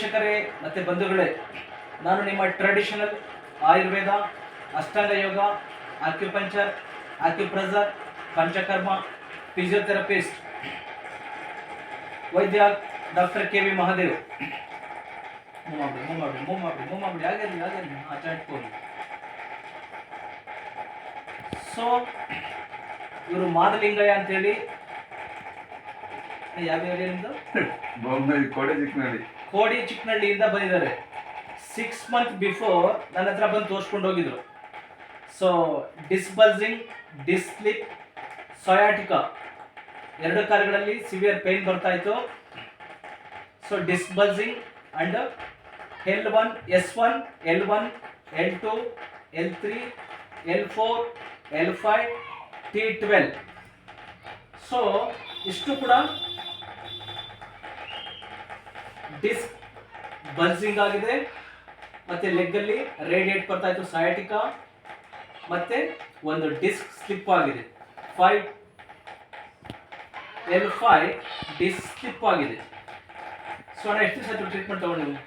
ವೀಕ್ಷಕರೇ ಮತ್ತು ಬಂಧುಗಳೇ, ನಾನು ನಿಮ್ಮ ಟ್ರೆಡಿಷನಲ್ ಆಯುರ್ವೇದ, ಅಷ್ಟಾಂಗ ಯೋಗ, ಆಕ್ಯುಪಂಚರ್, ಆಕ್ಯುಪ್ರೆಷರ್, ಪಂಚಕರ್ಮ, ಫಿಸಿಯೋಥೆರಪಿಸ್ಟ್ ವೈದ್ಯ ಡಾಕ್ಟರ್ KV ಮಹಾದೇವ್. ಮೂವ್ ಮಾಡಿ ಆಗಿರಲಿ ಇಟ್ಕೊಳ್ಳಿ. ಸೊ ಇವರು ಮಾದಲಿಂಗಯ್ಯ ಅಂತೇಳಿ ಯಾವ ಏರಿಯಾದಿಂದ ಕೋಡಿ ಚಿಕ್ಕನಹಳ್ಳಿಯಿಂದ ಬಂದಿದ್ದಾರೆ. 6 months ಬಿಫೋರ್ ನನ್ನ ಹತ್ರ ಬಂದು ತೋರಿಸ್ಕೊಂಡು ಹೋಗಿದ್ರು. ಸೊ ಡಿಸ್ಬಲ್ಸಿಂಗ್, ಡಿಸ್ಲಿಪ್, ಸಯಾಟಿಕಾ ಎರಡು ಕಾಲುಗಳಲ್ಲಿ ಸಿವಿಯರ್ ಪೇನ್ ಬರ್ತಾ ಇತ್ತು. So ಡಿಸ್ಬಲ್ಸಿಂಗ್ and L1, S1, L1, L2, L3, L4, L5, T12. So ಇಷ್ಟು ಕೂಡ ಡಿಸ್ಕ್ ಬಲ್ಸಿಂಗ್ ಆಗಿದೆ. ಮತ್ತೆ ಲೆಗ್ ಅಲ್ಲಿ ರೇಡಿಯೇಟ್ ಬರ್ತಾ ಇತ್ತು ಸಯಾಟಿಕಾ, ಮತ್ತೆ ಒಂದು ಡಿಸ್ಕ್ ಸ್ಲಿಪ್ ಆಗಿದೆ. L5 ಡಿಸ್ಕ್ ಸ್ಲಿಪ್ ಆಗಿದೆ. ಸೊ ನಾನು ಎಷ್ಟು ದಿವಸ ಟ್ರೀಟ್ಮೆಂಟ್ ತಗೊಂಡು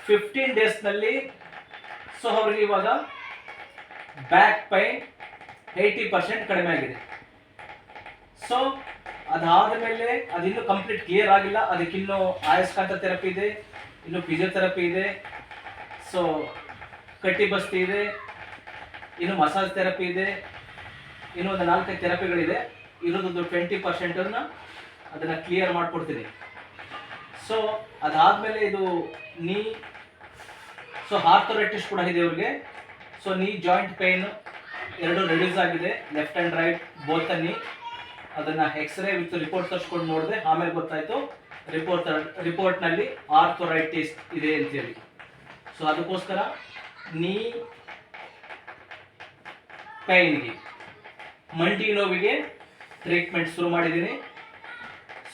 15 days ನಲ್ಲಿ. ಸೊ ಅವ್ರಿಗೆ ಇವಾಗ ಬ್ಯಾಕ್ ಪೈನ್ 80% ಕಡಿಮೆ ಆಗಿದೆ. ಸೊ ಅದಾದ ಮೇಲೆ ಅದಿನ್ನೂ ಕಂಪ್ಲೀಟ್ ಕ್ಲಿಯರ್ ಆಗಿಲ್ಲ. ಅದಕ್ಕಿನ್ನೂ ಆಯಸ್ಕಾಂತ ಥೆರಪಿ ಇದೆ, ಇನ್ನು ಫಿಸಿಯೋಥೆರಪಿ ಇದೆ, ಸೊ ಕಟ್ಟಿ ಬಸ್ತಿ ಇದೆ, ಇನ್ನು ಮಸಾಜ್ ಥೆರಪಿ ಇದೆ, ಇನ್ನೂ ಒಂದು 4-5 ಥೆರಪಿಗಳಿದೆ. ಇರೋದೊಂದು 20% ಅದನ್ನು ಕ್ಲಿಯರ್ ಮಾಡಿಕೊಡ್ತೀನಿ. ಸೊ ಅದಾದಮೇಲೆ ಇದು ನೀ, ಸೊ ಆರ್ಥರೈಟಿಸ್ ಕೂಡ ಇದೆ ಇವ್ರಿಗೆ. ಸೊ ನೀ ಜಾಯಿಂಟ್ ಪೈನ್ ಎರಡು ರೆಡ್ಯೂಸ್ ಆಗಿದೆ, ಲೆಫ್ಟ್ ಆ್ಯಂಡ್ ರೈಟ್ ಬೋತ್ ನೀ. ಅದನ್ನು ಎಕ್ಸ್ರೇ ವಿತ್ ರಿಪೋರ್ಟ್ ತರಿಸ್ಕೊಂಡು ನೋಡಿದೆ, ಆಮೇಲೆ ಗೊತ್ತಾಯಿತು ರಿಪೋರ್ಟ್ನಲ್ಲಿ ಆರ್ಥರೈಟಿಸ್ ಇದೆ ಅಂತೇಳಿ. ಸೊ ಅದಕ್ಕೋಸ್ಕರ ನೀ ಪೈನ್ಗೆ, ಮಂಡಿ ನೋವಿಗೆ ಟ್ರೀಟ್ಮೆಂಟ್ ಶುರು ಮಾಡಿದ್ದೀನಿ.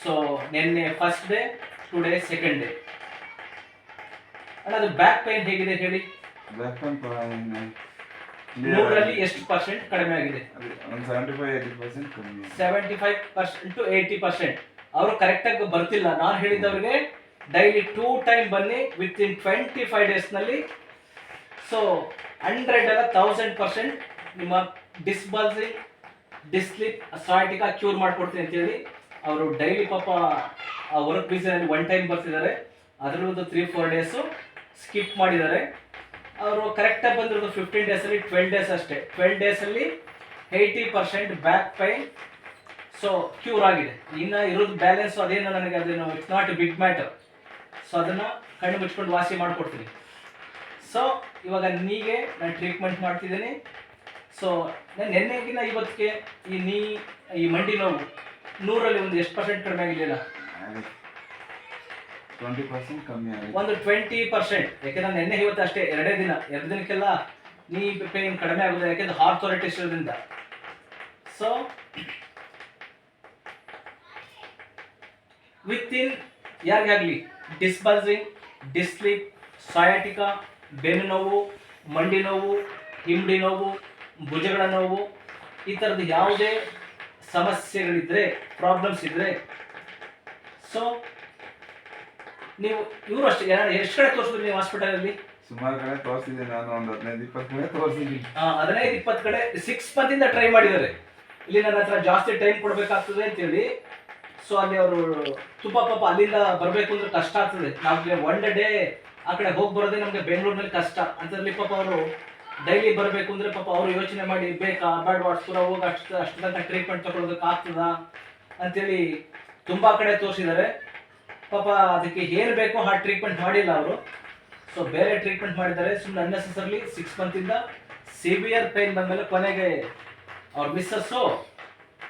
ಸೊ ನಿನ್ನೆ first day, today second day. ಅಣ್ಣ ಅದು ಬ್ಯಾಕ್ ಪೈನ್ ಹೇಗಿದೆ ಹೇಳಿ? ಬ್ಯಾಕ್ ಪೈನ್ 100ರಲ್ಲಿ ಎಷ್ಟು ಪರ್ಸೆಂಟ್ ಕಡಿಮೆ ಆಗಿದೆ? 75-80% ಕಡಿಮೆ. 75% to 80%. ಅವರು ಕರೆಕ್ಟಾಗಿ ಬರ್ತಿಲ್ಲ. ನಾನು ಹೇಳಿದವ್ರಿಗೆ ಡೈಲಿ 2 ಟೈಮ್ ಬನ್ನಿ, ವಿತಿನ್ 25 days ನಲ್ಲಿ. ಸೊ 100 ಅಲ್ಲ 1000% ನಿಮ್ಮ ಡಿಸ್ಬಲ್ಸಿಂಗ್, ಡಿಸ್ಲಿಪ್, ಸಯಾಟಿಕಾ ಕ್ಯೂರ್ ಮಾಡ್ಕೊಡ್ತೀನಿ ಅಂತೇಳಿ ಅವರು ಡೈಲಿ ಪಾಪ ಆ ವರ್ಕ್ ಬಿಸಿನಲ್ಲಿ 1 ಟೈಮ್ ಬರ್ತಿದ್ದಾರೆ. ಅದರದ್ದು 3-4 days ಸ್ಕಿಪ್ ಮಾಡಿದ್ದಾರೆ. ಅವರು ಕರೆಕ್ಟಾಗಿ ಬಂದಿರೋದು 15 days-ಅಲ್ಲಿ 12 days ಅಷ್ಟೇ. 12 days-ಅಲ್ಲಿ 80% ಬ್ಯಾಕ್ ಪೈನ್ ಸೊ ಕ್ಯೂರ್ ಆಗಿದೆ. ಇನ್ನು ಇರೋದು ಬ್ಯಾಲೆನ್ಸ್ ಅದೇನು ನನಗೆ ಅದೇನು it's not a big matter. So ಅದನ್ನು ಕಣ್ಣು ಮುಚ್ಕೊಂಡು ವಾಸಿ ಮಾಡಿಕೊಡ್ತೀನಿ. ಸೊ ಇವಾಗ ನೀಗೆ ನಾನು ಟ್ರೀಟ್ಮೆಂಟ್ ಮಾಡ್ತಿದ್ದೀನಿ. ಸೊ ನಾನು ನಿನ್ನೆಗಿನ ಇವತ್ತಿಗೆ ಈ ಮಂಡಿ ನೋವು 100ರಲ್ಲಿ ಒಂದು ಎಷ್ಟು ಪರ್ಸೆಂಟ್ ಕಡಿಮೆ ಆಗಿದೆಯಲ್ಲ? 20% ಕಮ್ಮಿ ಆಗಿದೆ. ಒಂದು 20%. ಯಾಕೆಂದ್ರೆ ನಾನು ನಿನ್ನೆ ಇವತ್ತು ಅಷ್ಟೇ 2 ದಿನಕ್ಕೆಲ್ಲ ನೀ ಪೇನ್ ಕಡಿಮೆ ಆಗೋದು, ಯಾಕೆಂದ್ರೆ ಆರ್ಥರೈಟಿಸ್ ಇರೋದ್ರಿಂದ. ಸೊ ವಿತಿನ್ ಯಾರಿಗಾಗಲಿ ಡಿಸ್ಬಲ್ಸಿಂಗ್, ಡಿಸ್ಲಿಪ್, ಸಯಾಟಿಕಾ, ಬೆನ್ನು ನೋವು, ಮಂಡಿ ನೋವು, ಹಿಂಡಿ ನೋವು, ಭುಜಗಳ ನೋವು, ಈ ಥರದ್ದು ಯಾವುದೇ ಸಮಸ್ಯೆಗಳಿದ್ರೆ, ಪ್ರಾಬ್ಲಮ್ಸ್ ಇದ್ರೆ, ಸೊ ನೀವು ಇವರು ಅಷ್ಟೇ ಎಷ್ಟು ಕಡೆ ತೋರಿಸಿದ್ರಿ ನೀವು ಹಾಸ್ಪಿಟಲಲ್ಲಿ? ಸುಮಾರು ಕಡೆ ತೋರಿಸಿದ್ದೀನಿ ನಾನು, ಒಂದು 15-20 ಕಡೆ ತೋರಿಸಿದ್ದೀನಿ. 15-20 ಕಡೆ 6 months ಟ್ರೈ ಮಾಡಿದ್ದಾರೆ. ಇಲ್ಲಿ ನನ್ನ ಹತ್ರ ಜಾಸ್ತಿ ಟೈಮ್ ಕೊಡಬೇಕಾಗ್ತದೆ ಅಂತೇಳಿ. ಸೊ ಅಲ್ಲಿ ಅವರು ತುಂಬ ಪಾಪ ಅಲ್ಲಿಂದ ಬರಬೇಕು ಅಂದ್ರೆ ಕಷ್ಟ ಆಗ್ತದೆ. ನಮಗೆ 1 day ಆ ಕಡೆ ಹೋಗಿ ಬರೋದೇ ನಮಗೆ ಬೆಂಗಳೂರಿನಲ್ಲಿ ಕಷ್ಟ ಅಂತಲ್ಲಿ. ಪಾಪ ಅವರು ಡೈಲಿ ಬರಬೇಕು ಅಂದರೆ ಪಾಪ ಅವರು ಯೋಚನೆ ಮಾಡಿ ಬೇಕಾ ಬೇಡವಾ ಪೂರ ಹೋಗಿ ಅಷ್ಟು ತನಕ ಟ್ರೀಟ್ಮೆಂಟ್ ತಗೊಳ್ಳೋದಕ್ಕೆ ಆಗ್ತದಾ ಅಂತೇಳಿ ತುಂಬ ಕಡೆ ತೋರಿಸಿದ್ದಾರೆ. ಪಾಪ ಅದಕ್ಕೆ ಏನು ಬೇಕೋ ಆ ಟ್ರೀಟ್ಮೆಂಟ್ ಮಾಡಿಲ್ಲ ಅವರು. ಸೊ ಬೇರೆ ಟ್ರೀಟ್ಮೆಂಟ್ ಮಾಡಿದ್ದಾರೆ ಸುಮ್ಮನೆ ಅನ್ನೆಸೆಸರ್ಲಿ. 6 months ಸಿವಿಯರ್ ಪೇನ್ ಬಂದಮೇಲೆ ಕೊನೆಗೆ ಅವ್ರ ಮಿಸ್ಸಸ್ಸು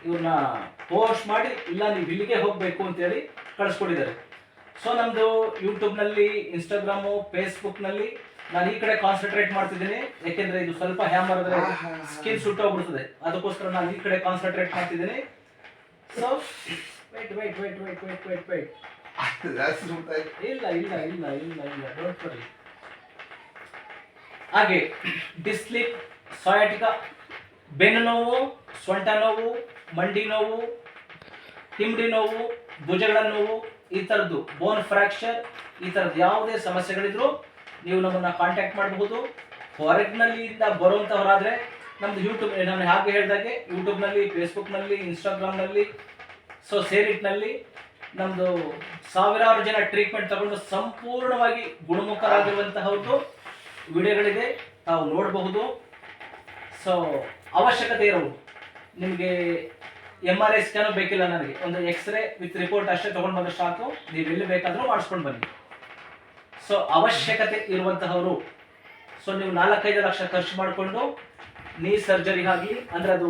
ಇವ್ರನ್ನ ಪೋಸ್ಟ್ ಮಾಡಿ ಇಲ್ಲ ನೀವು ಇಲ್ಲಿಗೆ ಹೋಗಬೇಕು ಅಂತೇಳಿ ಕಳಿಸ್ಕೊಟ್ಟಿದ್ದಾರೆ. ಸೊ ನಮ್ಮದು ಯೂಟ್ಯೂಬ್ನಲ್ಲಿ, ಇನ್ಸ್ಟಾಗ್ರಾಮು, ಫೇಸ್ಬುಕ್ನಲ್ಲಿ ನಾನು ಈ ಕಡೆ ಕಾನ್ಸಂಟ್ರೇಟ್ ಮಾಡ್ತಿದ್ದೀನಿ. ಯಾಕೆಂದರೆ ಇದು ಸ್ವಲ್ಪ ಹ್ಯಾಮರ್ ಆದರೆ ಸ್ಕಿನ್ ಸುಟ್ಟೋಗ್ಬಿಡ್ತದೆ. ಅದಕ್ಕೋಸ್ಕರ ನಾನು ಈ ಕಡೆ ಕಾನ್ಸಂಟ್ರೇಟ್ ಮಾಡ್ತಿದ್ದೀನಿ. ಸೊ ವೇಟ್ ಇಲ್ಲ ಡೋಂಟ್ ವರಿ. ಹಾಗೆ ಡಿಸ್ಲಿಪ್, ಸಯಾಟಿಕಾ, ಬೆನ್ನು ನೋವು, ಸೊಂಟ ನೋವು, ಮಂಡಿ ನೋವು, ಹಿಂಡಿ ನೋವು, ಭುಜಗಳ ನೋವು, ಈ ಥರದ್ದು ಬೋನ್ ಫ್ರಾಕ್ಚರ್ ಈ ಥರದ್ದು ಯಾವುದೇ ಸಮಸ್ಯೆಗಳಿದ್ರು ನೀವು ನಮ್ಮನ್ನು ಕಾಂಟ್ಯಾಕ್ಟ್ ಮಾಡಬಹುದು. ಹೊರಗಿನಲ್ಲಿಂದ ಬರುವಂಥವರಾದರೆ ನಮ್ಮದು ಯೂಟ್ಯೂಬ್, ನಾನು ಹಾಗೆ ಹೇಳಿದಾಗೆ ಯೂಟ್ಯೂಬ್ನಲ್ಲಿ, ಫೇಸ್ಬುಕ್ನಲ್ಲಿ, ಇನ್ಸ್ಟಾಗ್ರಾಮ್ನಲ್ಲಿ, ಸೊ ಸೇರಿಟ್ನಲ್ಲಿ ನಮ್ಮದು ಸಾವಿರಾರು ಜನ ಟ್ರೀಟ್ಮೆಂಟ್ ತಗೊಂಡು ಸಂಪೂರ್ಣವಾಗಿ ಗುಣಮುಖರಾಗಿರುವಂತಹದ್ದು ವಿಡಿಯೋಗಳಿದೆ, ತಾವು ನೋಡಬಹುದು. ಸೊ ಅವಶ್ಯಕತೆ ಇರೋದು ನಿಮಗೆ MRI ಸ್ಕ್ಯಾನು ಬೇಕಿಲ್ಲ, ನನಗೆ ಒಂದು ಎಕ್ಸ್ರೇ ವಿತ್ ರಿಪೋರ್ಟ್ ಅಷ್ಟೇ ತೊಗೊಂಡು ಬಂದು ಸಾಕು, ನೀವು ಎಲ್ಲಿ ಬೇಕಾದರೂ ಮಾಡಿಸ್ಕೊಂಡು ಬನ್ನಿ. ಸೊ ಅವಶ್ಯಕತೆ ಇರುವಂತಹವರು, ಸೊ ನೀವು 4-5 ಲಕ್ಷ ಖರ್ಚು ಮಾಡಿಕೊಂಡು ನೀ ಸರ್ಜರಿಗಾಗಲಿ, ಅಂದರೆ ಅದು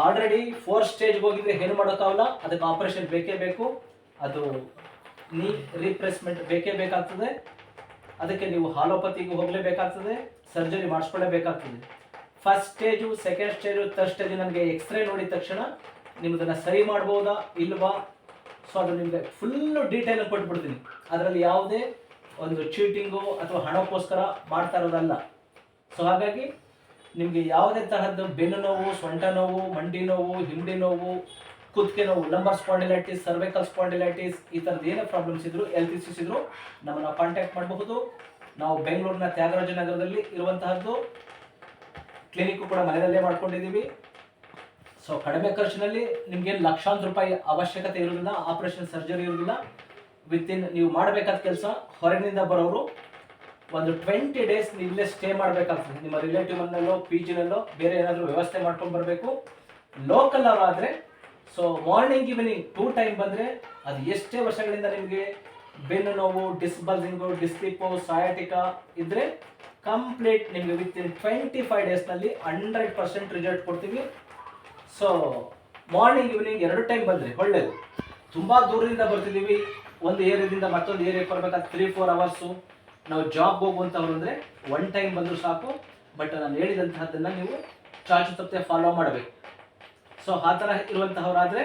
ಆಲ್ರೆಡಿ 4 ಸ್ಟೇಜ್ಗೆ ಹೋಗಿದ್ರೆ ಏನು ಮಾಡೋಕ್ಕಾಗಲ್ಲ, ಅದಕ್ಕೆ ಆಪರೇಷನ್ ಬೇಕೇ ಬೇಕು, ಅದು ನೀ ರೀಪ್ಲೇಸ್ಮೆಂಟ್ ಬೇಕೇ ಬೇಕಾಗ್ತದೆ, ಅದಕ್ಕೆ ನೀವು ಹಾಲೋಪತಿಗೆ ಹೋಗಲೇಬೇಕಾಗ್ತದೆ, ಸರ್ಜರಿ ಮಾಡಿಸ್ಕೊಳ್ಳೇಬೇಕಾಗ್ತದೆ. First stage, second stage, third stage ನನಗೆ ಎಕ್ಸ್ರೇ ನೋಡಿದ ತಕ್ಷಣ ನಿಮ್ಮದನ್ನು ಸರಿ ಮಾಡ್ಬೋದಾ ಇಲ್ವಾ, ಸೊ ಅದು ನಿಮಗೆ ಫುಲ್ಲು ಡೀಟೇಲ್ ಕೊಟ್ಬಿಡ್ತೀನಿ. ಅದರಲ್ಲಿ ಯಾವುದೇ ಒಂದು ಚೀಟಿಂಗು ಅಥವಾ ಹಣಕ್ಕೋಸ್ಕರ ಮಾಡ್ತಾ ಇರೋದಲ್ಲ. ಸೊ ಹಾಗಾಗಿ ನಿಮಗೆ ಯಾವುದೇ ತರಹದ್ದು ಬೆನ್ನು ನೋವು, ಸೊಂಟ ನೋವು, ಮಂಡಿ ನೋವು, ಹಿಂಡಿ ನೋವು, ಕುತ್ತಿಗೆ ನೋವು, ಲಂಬರ್ ಸ್ಪಾಂಡಿಲೈಟಿಸ್, ಸರ್ವೈಕಲ್ ಸ್ಪಾಂಡಿಲೈಟಿಸ್, ಈ ಥರದ್ದು ಏನೇ ಪ್ರಾಬ್ಲಮ್ಸ್ ಇದ್ರು, ಹೆಲ್ತ್ ಇಶ್ಯೂಸ್ ಇದ್ರು ನಮ್ಮನ್ನು ಕಾಂಟ್ಯಾಕ್ಟ್ ಮಾಡಬಹುದು. ನಾವು ಬೆಂಗಳೂರಿನ ತ್ಯಾಗರಾಜನಗರದಲ್ಲಿ ಇರುವಂತಹದ್ದು ಕ್ಲಿನಿಕ್ ಕೂಡ ಮನೆಯಲ್ಲೇ ಮಾಡ್ಕೊಂಡಿದ್ದೀವಿ. ಸೊ ಕಡಿಮೆ ಖರ್ಚಿನಲ್ಲಿ ನಿಮ್ಗೇನು ಲಕ್ಷಾಂತರ ರೂಪಾಯಿ ಅವಶ್ಯಕತೆ ಇರೋದಿಲ್ಲ, ಆಪರೇಷನ್ ಸರ್ಜರಿ ಇರೋದಿಲ್ಲ. ನೀವು ಮಾಡಬೇಕಾದ ಕೆಲಸ, ಹೊರಗಿನಿಂದ ಬರೋರು ಒಂದು 20 ಡೇಸ್ ಇಲ್ಲೇ ಸ್ಟೇ ಮಾಡಬೇಕಾಗ್ತದೆ. ನಿಮ್ಮ ರಿಲೇಟಿವ್ನಲ್ಲೋ PGನಲ್ಲೋ ಬೇರೆ ಏನಾದರೂ ವ್ಯವಸ್ಥೆ ಮಾಡ್ಕೊಂಡು ಬರಬೇಕು. ಲೋಕಲ್ ಅವರಾದರೆ ಸೊ ಮಾರ್ನಿಂಗ್ ಈವ್ನಿಂಗ್ 2 ಟೈಮ್ ಬಂದರೆ ಅದು ಎಷ್ಟೇ ವರ್ಷಗಳಿಂದ ನಿಮಗೆ ಬೆನ್ನು ನೋವು, ಡಿಸ್ಬಲ್ಸಿಂಗು, ಡಿಸ್ಲಿಪ್ಪು, ಸಯಾಟಿಕಾ ಇದ್ದರೆ ಕಂಪ್ಲೀಟ್ ನಿಮಗೆ ವಿತಿನ್ 25 ಡೇಸ್ನಲ್ಲಿ 100% ರಿಸಲ್ಟ್ ಕೊಡ್ತೀವಿ. ಸೊ ಮಾರ್ನಿಂಗ್ ಈವ್ನಿಂಗ್ 2 ಟೈಮ್ ಬಂದರೆ ಒಳ್ಳೆಯದು. ತುಂಬ ದೂರದಿಂದ ಬರ್ತಿದ್ದೀವಿ, ಒಂದು ಏರಿಯಾದಿಂದ ಮತ್ತೊಂದು ಏರಿಯಾಕ್ಕೆ ಬರಬೇಕಾದ್ರೆ 3-4 ಅವರ್ಸು, ನಾವು ಜಾಬ್ ಹೋಗುವಂಥವ್ರು ಅಂದರೆ 1 ಟೈಮ್ ಬಂದರೂ ಸಾಕು. ಬಟ್ ನಾನು ಹೇಳಿದಂತಹದ್ದನ್ನು ನೀವು ಚಾಚು ತಪ್ಪದೆ ಫಾಲೋ ಮಾಡಬೇಕು. ಸೊ ಆ ಥರ ಇರುವಂತಹವರಾದರೆ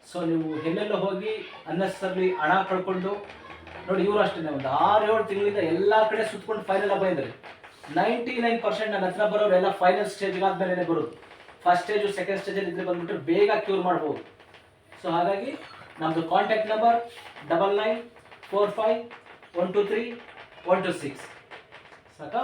ಸೊ ನೀವು ಎಲ್ಲೆಲ್ಲೋ ಹೋಗಿ ಅನ್ನೆಸರ್ಲಿ ಹಣ ಕಳ್ಕೊಂಡು ನೋಡಿ, ಇವರು ಅಷ್ಟೇ ಒಂದು 6-7 ತಿಂಗಳಿಂದ ಎಲ್ಲ ಕಡೆ ಸುತ್ಕೊಂಡು ಫೈನಲ್ ಬಂದಿದ್ದಾರೆ. 99% ನನ್ನ ಹತ್ರ ಬರೋರೆಲ್ಲ ಫೈನಲ್ ಸ್ಟೇಜ್ಗಾದ್ಮೇಲೆ ಬರೋದು. ಫಸ್ಟ್ ಸ್ಟೇಜು, ಸೆಕೆಂಡ್ ಸ್ಟೇಜಲ್ಲಿ ಇದ್ರೆ ಬಂದ್ಬಿಟ್ರೆ ಬೇಗ ಕ್ಯೂರ್ ಮಾಡ್ಬೋದು. ಸೊ ಹಾಗಾಗಿ ನಮ್ಮದು ಕಾಂಟ್ಯಾಕ್ಟ್ ನಂಬರ್ 9945123126 ಸಾಕಾ.